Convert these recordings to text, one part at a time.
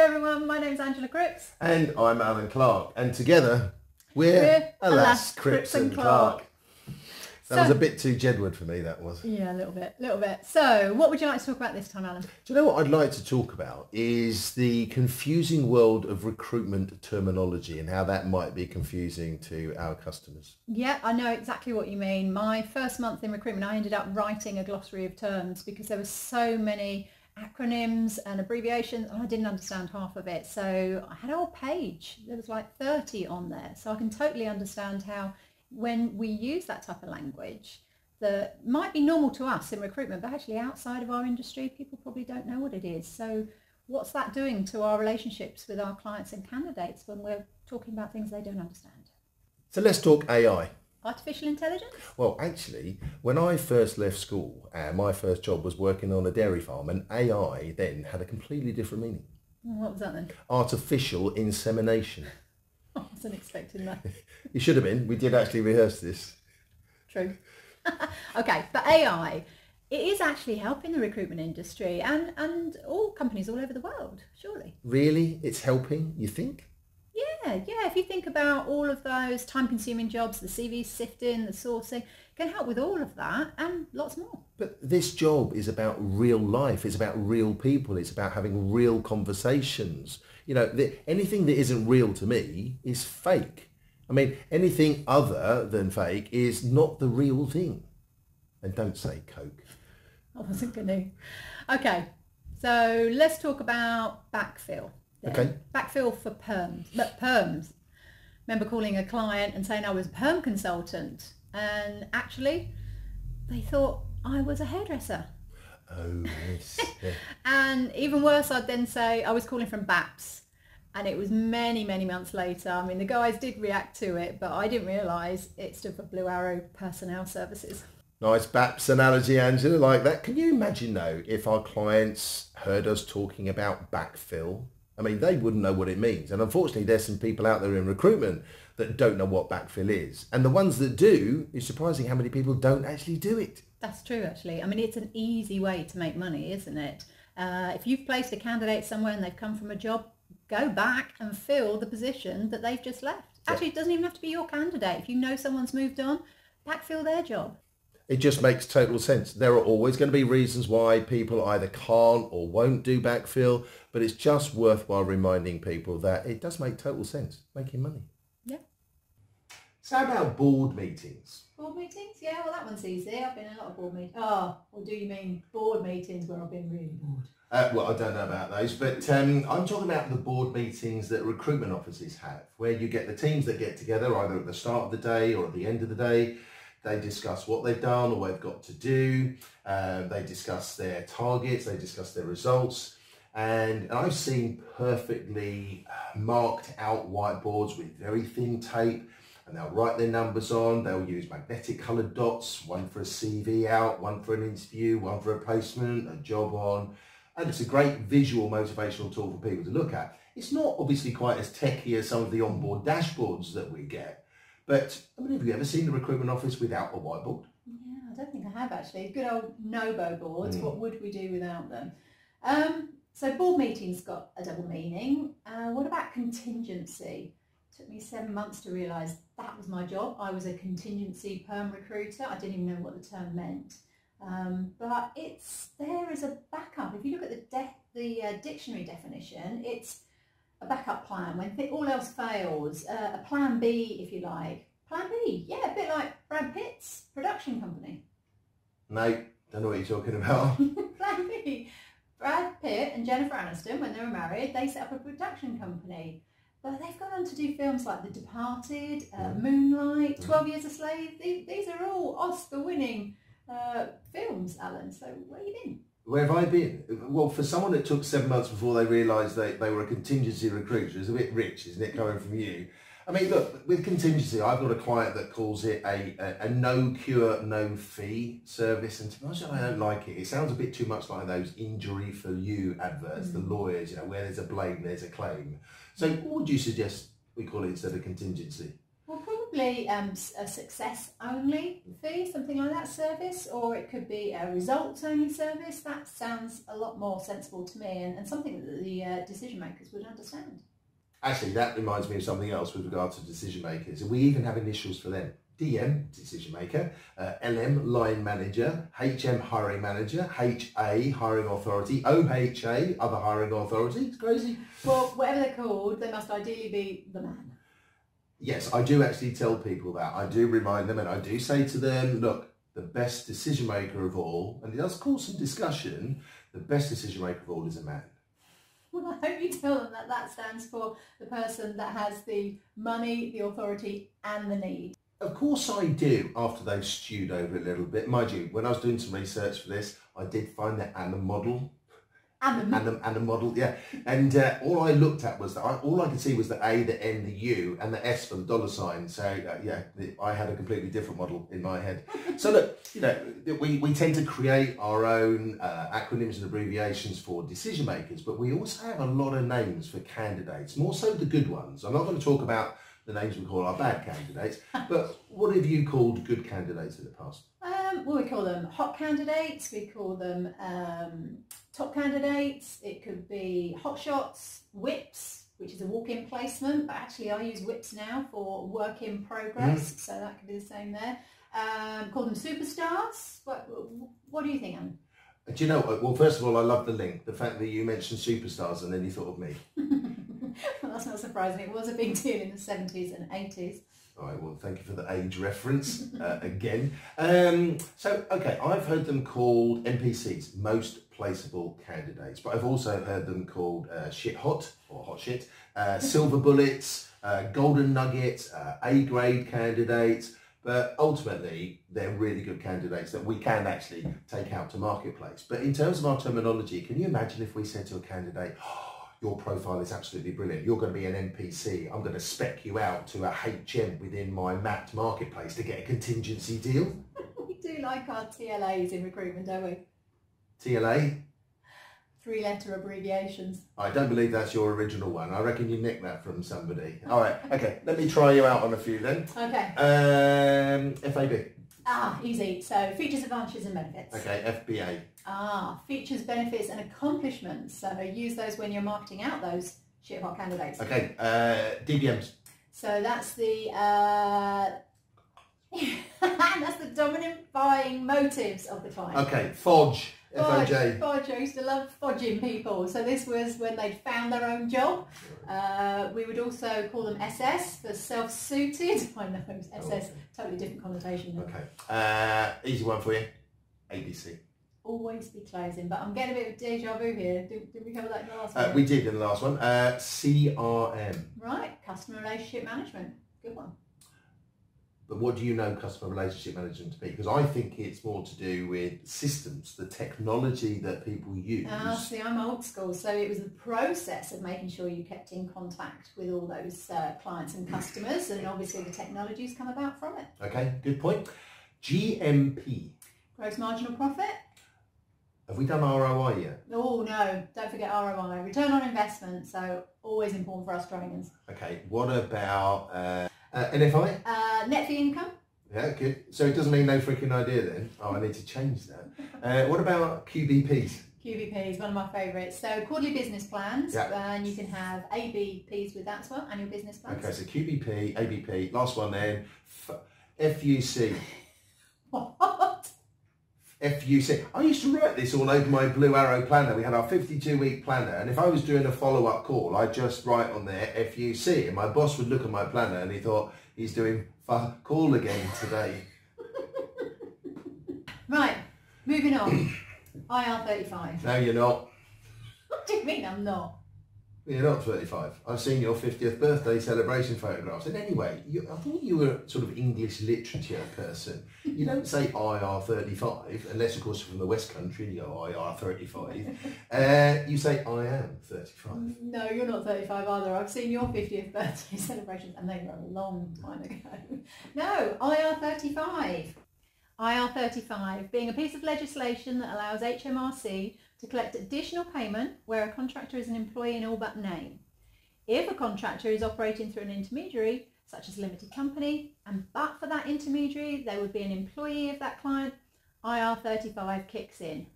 everyone, my name's Angela Cripps. And I'm Alan Clark, and together we're Alas, Cripps and Clark. That was a bit too Jedward for me, that was. Yeah, a little bit. So, what would you like to talk about this time, Alan? Do you know what I'd like to talk about is the confusing world of recruitment terminology and how that might be confusing to our customers. Yeah, I know exactly what you mean. My first month in recruitment, I ended up writing a glossary of terms because there were so many acronyms and abbreviations and I didn't understand half of it. So I had a whole page. There was like 30 on there. So I can totally understand how when we use that type of language that might be normal to us in recruitment, but actually outside of our industry, people probably don't know what it is. So what's that doing to our relationships with our clients and candidates when we're talking about things they don't understand? So let's talk AI. Artificial intelligence? Well, actually, when I first left school, my first job was working on a dairy farm, and AI then had a completely different meaning. What was that then? Artificial insemination. I wasn't expecting that. You should have been. We did actually rehearse this. True. Okay, but AI, it is actually helping the recruitment industry and all companies all over the world, surely. Really? It's helping, you think? Yeah. If you think about all of those time-consuming jobs, the CV sifting, the sourcing, it can help with all of that and lots more. But this job is about real life. It's about real people. It's about having real conversations. You know, anything that isn't real to me is fake. I mean, anything other than fake is not the real thing. And don't say Coke. I wasn't going to. Okay, so let's talk about backfill. Okay. Backfill for perms. Remember calling a client and saying I was a perm consultant, and actually they thought I was a hairdresser. Oh, yes. Yeah. And even worse, I'd then say I was calling from BAPS, and it was many months later. I mean, the guys did react to it, but I didn't realise it stood for Blue Arrow Personnel Services. Nice BAPS analogy, Angela, like that. Can you imagine, though, if our clients heard us talking about backfill? I mean, they wouldn't know what it means. And unfortunately, there's some people out there in recruitment that don't know what backfill is. And the ones that do, it's surprising how many people don't actually do it. That's true, actually. I mean, it's an easy way to make money, isn't it? If you've placed a candidate somewhere and they've come from a job, go back and fill the position that they've just left. Actually, it doesn't even have to be your candidate. If you know someone's moved on, backfill their job. It just makes total sense. There are always going to be reasons why people either can't or won't do backfill, but it's just worthwhile reminding people that it does make total sense, making money. Yeah. So how about board meetings? Board meetings? Yeah, well, that one's easy. I've been in a lot of board meetings. Oh, or do you mean board meetings where I've been really bored? Well, I don't know about those, but I'm talking about the board meetings that recruitment offices have, where you get the teams that get together either at the start of the day or at the end of the day. They discuss what they've done or what they've got to do. They discuss their targets. They discuss their results. And I've seen perfectly marked out whiteboards with very thin tape, and they'll write their numbers on. They'll use magnetic coloured dots, one for a CV out, one for an interview, one for a placement, a job on. And it's a great visual motivational tool for people to look at. It's not obviously quite as techy as some of the onboard dashboards that we get. But, I mean, have you ever seen the recruitment office without a whiteboard? Yeah, I don't think I have actually. Good old Nobo boards. What would we do without them? So board meetings got a double meaning. What about contingency? It took me 7 months to realise that was my job. I was a contingency perm recruiter. I didn't even know what the term meant. But it's there as a backup. If you look at the dictionary definition, it's a backup plan when all else fails, a plan B, if you like. Plan B, yeah, a bit like Brad Pitt's production company. No, don't know what you're talking about. Plan B. Brad Pitt and Jennifer Aniston, when they were married, they set up a production company. But they've gone on to do films like The Departed, Moonlight, 12 Years a Slave. These are all Oscar-winning films, Alan. So where have you been? Where have I been? Well, for someone that took 7 months before they realised they were a contingency recruiter, it's a bit rich, isn't it, coming from you? I mean, look, with contingency, I've got a client that calls it a no cure, no fee service, and to be honest, I don't like it. It sounds a bit too much like those injury for you adverts, the lawyers, you know, where there's a blame, there's a claim. So what would you suggest we call it instead of contingency? Well, probably probably a success only fee, something like that service, or it could be a results only service. That sounds a lot more sensible to me, and something that the decision makers would understand. Actually, that reminds me of something else with regard to decision makers, and we even have initials for them. DM, decision maker, LM, line manager, HM, hiring manager, HA, hiring authority, OHA, other hiring authority. It's crazy. Well, whatever they're called, they must ideally be the man. Yes, I do actually tell people that. I do remind them, and I do say to them, look, the best decision maker of all, and it does cause some discussion, the best decision maker of all is a man. Well, I hope you tell them that that stands for the person that has the money, the authority and the need. Of course I do, after they've stewed over it a little bit. Mind you, when I was doing some research for this, I did find the Anna model. Anna model, yeah. And all I looked at was, all I could see was the A, the N, the U, and the S for the dollar sign. So, yeah, I had a completely different model in my head. So, look, you know, we tend to create our own acronyms and abbreviations for decision makers, but we also have a lot of names for candidates, more so the good ones. I'm not going to talk about the names we call our bad candidates, but what have you called good candidates in the past? Well, we call them hot candidates, we call them top candidates, it could be hot shots, whips, which is a walk-in placement, but actually I use whips now for work in progress, so that could be the same there. Call them superstars. What do you think, Anne? Do you know, well, first of all, I love the link, the fact that you mentioned superstars and then you thought of me. Well, that's not surprising. It was a big deal in the 70s and 80s. All right, well, thank you for the age reference again. So, okay, I've heard them called MPCs, most placeable candidates, but I've also heard them called shit hot or hot shit, silver bullets, golden nuggets, A-grade candidates, but ultimately they're really good candidates that we can actually take out to marketplace. But in terms of our terminology, can you imagine if we said to a candidate, your profile is absolutely brilliant, you're going to be an NPC, I'm going to spec you out to a HM within my mapped marketplace to get a contingency deal? We do like our TLAs in recruitment, don't we? TLA? 3-letter abbreviations. I don't believe that's your original one. I reckon you nicked that from somebody. All right, okay, let me try you out on a few then. Okay. FAB. Ah, easy. So features, advantages and benefits. Okay, FBA. Ah, features, benefits and accomplishments. So use those when you're marketing out those shit hot candidates. Okay, DBMs. So that's the that's the dominant buying motives of the client. Okay, FOJ. FOJ. Fodge. I used to love fodging people. So this was when they'd found their own job. We would also call them SS for self-suited. I know, SS, totally different connotation. Okay, easy one for you. ABC. Always be closing, but I'm getting a bit of deja vu here. Did we cover that in the last one? We did in the last one. CRM. Right, customer relationship management. Good one. But what do you know customer relationship management to be? Because I think it's more to do with systems, the technology that people use. See, I'm old school, so it was the process of making sure you kept in contact with all those clients and customers, and obviously the technologies come about from it. Okay, good point. GMP. Gross marginal profit. Have we done ROI yet? Oh no, don't forget ROI, return on investment, so always important for us trainers. Okay, what about NFI? Net fee income. Yeah, good. So it doesn't mean no freaking idea then. Oh, I need to change that. What about QBPs? QBP is one of my favourites. So quarterly business plans, and you can have ABPs with that as well, annual business plans. Okay, so QBP, ABP, last one then, FUC. What? FUC. I used to write this all over my Blue Arrow planner. We had our 52-week planner, and if I was doing a follow-up call, I'd just write on there FUC, and my boss would look at my planner and he thought, he's doing fuck call again today. Right, moving on. IR35. No, you're not. What do you mean I'm not? You're not 35. I've seen your 50th birthday celebration photographs. And anyway, I thought you were a sort of English literature person. You don't say IR35, unless of course you're from the West Country and you go IR35. You say I am 35. No, you're not 35 either. I've seen your 50th birthday celebrations and they were a long time ago. No, IR35. IR35 being a piece of legislation that allows HMRC to collect additional payment where a contractor is an employee in all but name. If a contractor is operating through an intermediary, such as limited company, and but for that intermediary, they would be an employee of that client, IR35 kicks in.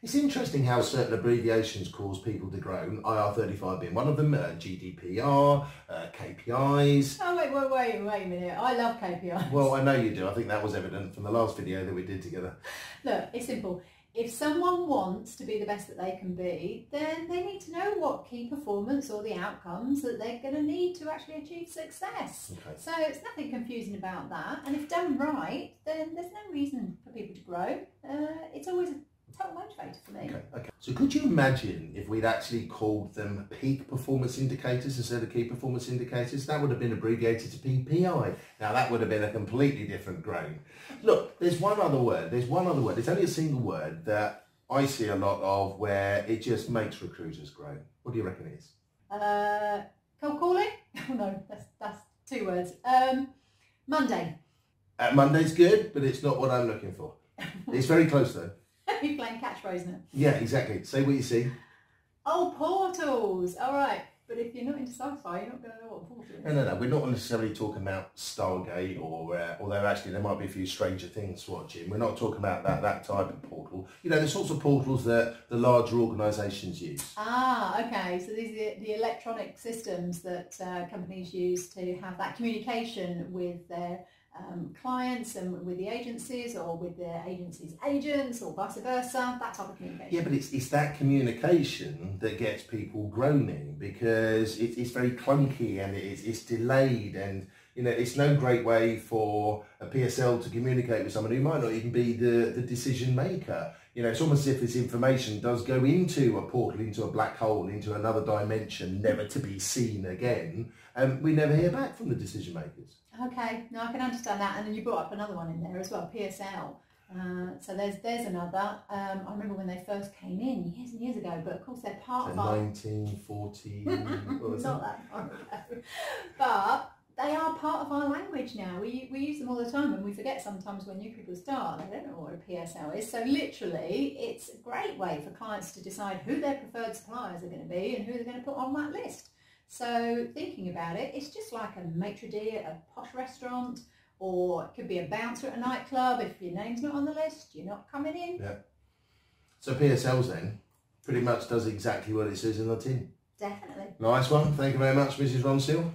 It's interesting how certain abbreviations cause people to groan, IR35 being one of them, GDPR, KPIs. Oh, wait a minute. I love KPIs. Well, I know you do. I think that was evident from the last video that we did together. Look, it's simple. If someone wants to be the best that they can be, then they need to know what key performance or the outcomes that they're going to need to actually achieve success. Okay. So it's nothing confusing about that. And if done right, then there's no reason for people to grow. It's always a total motivator for me. Okay. So could you imagine if we'd actually called them peak performance indicators instead of key performance indicators? That would have been abbreviated to PPI. Now that would have been a completely different groan. Look, there's one other word. There's only a single word that I see a lot of where it just makes recruiters groan. What do you reckon it is? Cold calling? Oh no, that's 2 words. Monday. Monday's good, but it's not what I'm looking for. It's very close though. You're playing catchphrase now. Yeah, exactly. Say what you see. Oh, portals. All right. But if you're not into sci-fi, you're not going to know what a portal is. No. We're not necessarily talking about Stargate or, although actually there might be a few Stranger Things watching. We're not talking about that type of portal. You know, the sorts of portals that the larger organisations use. Ah, okay. So these are the electronic systems that companies use to have that communication with their clients and with the agencies, or with the agency's agents, or vice versa, that type of communication. Yeah, but it's that communication that gets people groaning, because it's very clunky and it's delayed, and you know, it's no great way for a PSL to communicate with someone who might not even be the decision maker. You know, it's almost as if this information does go into a portal, into a black hole, into another dimension, never to be seen again, and we never hear back from the decision makers. Okay, no, I can understand that. And then you brought up another one in there as well, PSL. So there's another. I remember when they first came in years and years ago, but of course they're part of our... 1940... Not that long ago. But they are part of our language now. We use them all the time, and we forget sometimes when new people start, they don't know what a PSL is. So literally, it's a great way for clients to decide who their preferred suppliers are going to be and who they're going to put on that list. So thinking about it, it's just like a maitre d' at a posh restaurant, or it could be a bouncer at a nightclub. If your name's not on the list, you're not coming in. Yeah. So PSLs then pretty much does exactly what it says in the tin. Definitely. Nice one. Thank you very much, Mrs. Ronseal.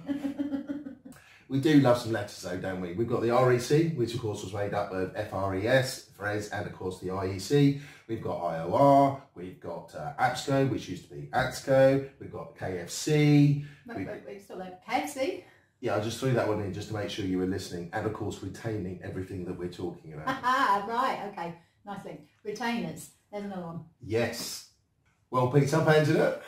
We do love some letters though, don't we? We've got the REC, which of course was made up of FRES, FRES, and of course the IEC. We've got IOR, we've got APSCO, which used to be ATSCO, we've got KFC. Wait, still there. KFC? Yeah, I just threw that one in just to make sure you were listening, and of course retaining everything that we're talking about. Right, okay. Nice link. Retainers. There's another one. Yes. Well, Pete's up, hands it up.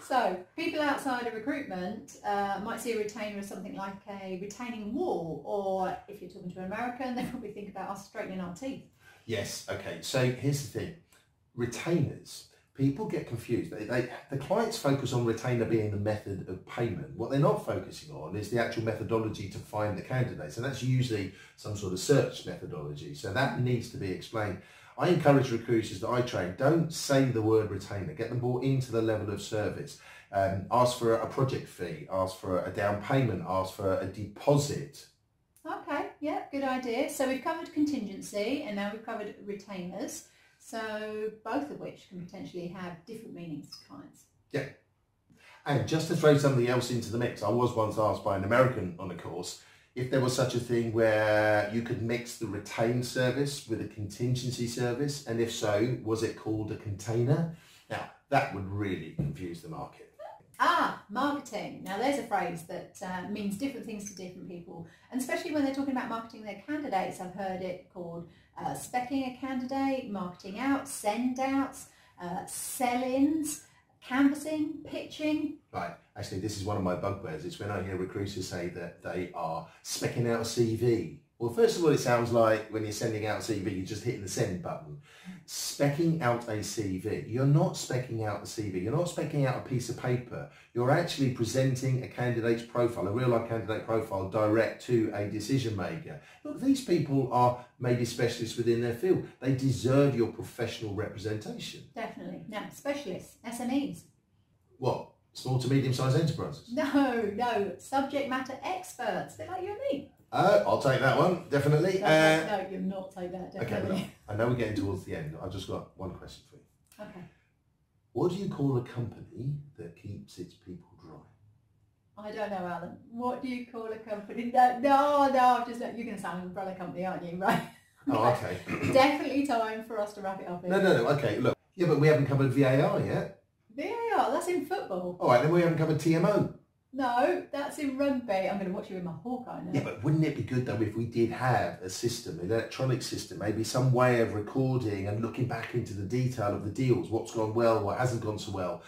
So, people outside of recruitment might see a retainer as something like a retaining wall, or if you're talking to an American, they probably think about us straightening our teeth. Yes, okay, so here's the thing. Retainers, people get confused. The clients focus on retainer being the method of payment. What they're not focusing on is the actual methodology to find the candidates, and that's usually some sort of search methodology, so that needs to be explained. I encourage recruiters that I train, don't say the word retainer, get them brought into the level of service. Ask for a project fee, ask for a down payment, ask for a deposit. Okay, yeah, good idea. So we've covered contingency, and now we've covered retainers, so both of which can potentially have different meanings to clients. Yeah. And just to throw something else into the mix, I was once asked by an American on a course if there was such a thing where you could mix the retained service with a contingency service, and if so, was it called a container? Now, that would really confuse the market. Marketing. Now there's a phrase that means different things to different people, and especially when they're talking about marketing their candidates. I've heard it called speccing a candidate, marketing out, send outs, sell-ins, canvassing, pitching. Right, actually this is one of my bugbears. It's when I hear recruiters say that they are speccing out a CV. Well, first of all, it sounds like when you're sending out a CV, you're just hitting the send button. Speccing out a CV. You're not speccing out a CV. You're not speccing out a piece of paper. You're actually presenting a candidate's profile, a real-life candidate profile, direct to a decision maker. Look, these people are maybe specialists within their field. They deserve your professional representation. Definitely. Now, specialists, SMEs. What? Small to medium-sized enterprises? No, subject matter experts. They're like you and me. I'll take that one, definitely. No, you'll not take that, definitely. Okay, I know we're getting towards the end. I've just got one question for you. Okay. What do you call a company that keeps its people dry? I don't know, Alan. What do you call a company? No, you're going to sound an umbrella company, aren't you? Right. Oh, okay. Definitely time for us to wrap it up here. No, okay, look. Yeah, but we haven't covered VAR yet. VAR, that's in football. All right, then we haven't covered TMO. No, that's in rugby. I'm going to watch you in my Hawkeye now. Yeah, but wouldn't it be good though if we did have a system, an electronic system, maybe some way of recording and looking back into the detail of the deals, what's gone well, what hasn't gone so well,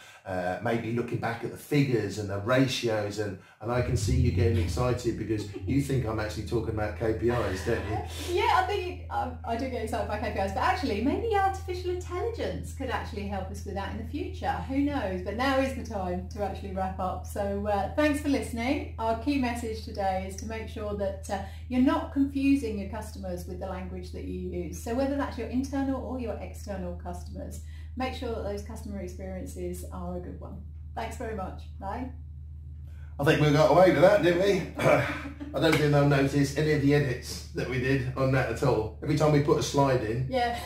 maybe looking back at the figures and the ratios, and I can see you getting excited because you think I'm actually talking about KPIs, don't you? Yeah, I think I do get excited by KPIs, but actually maybe artificial intelligence could actually help us with that in the future. Who knows? But now is the time to actually wrap up. So thanks for listening. Our key message today is to make sure that you're not confusing your customers with the language that you use. So whether that's your internal or your external customers, make sure that those customer experiences are a good one. Thanks very much. Bye. I think we got away with that, didn't we? I don't think they'll notice any of the edits that we did on that at all. Every time we put a slide in. Yeah.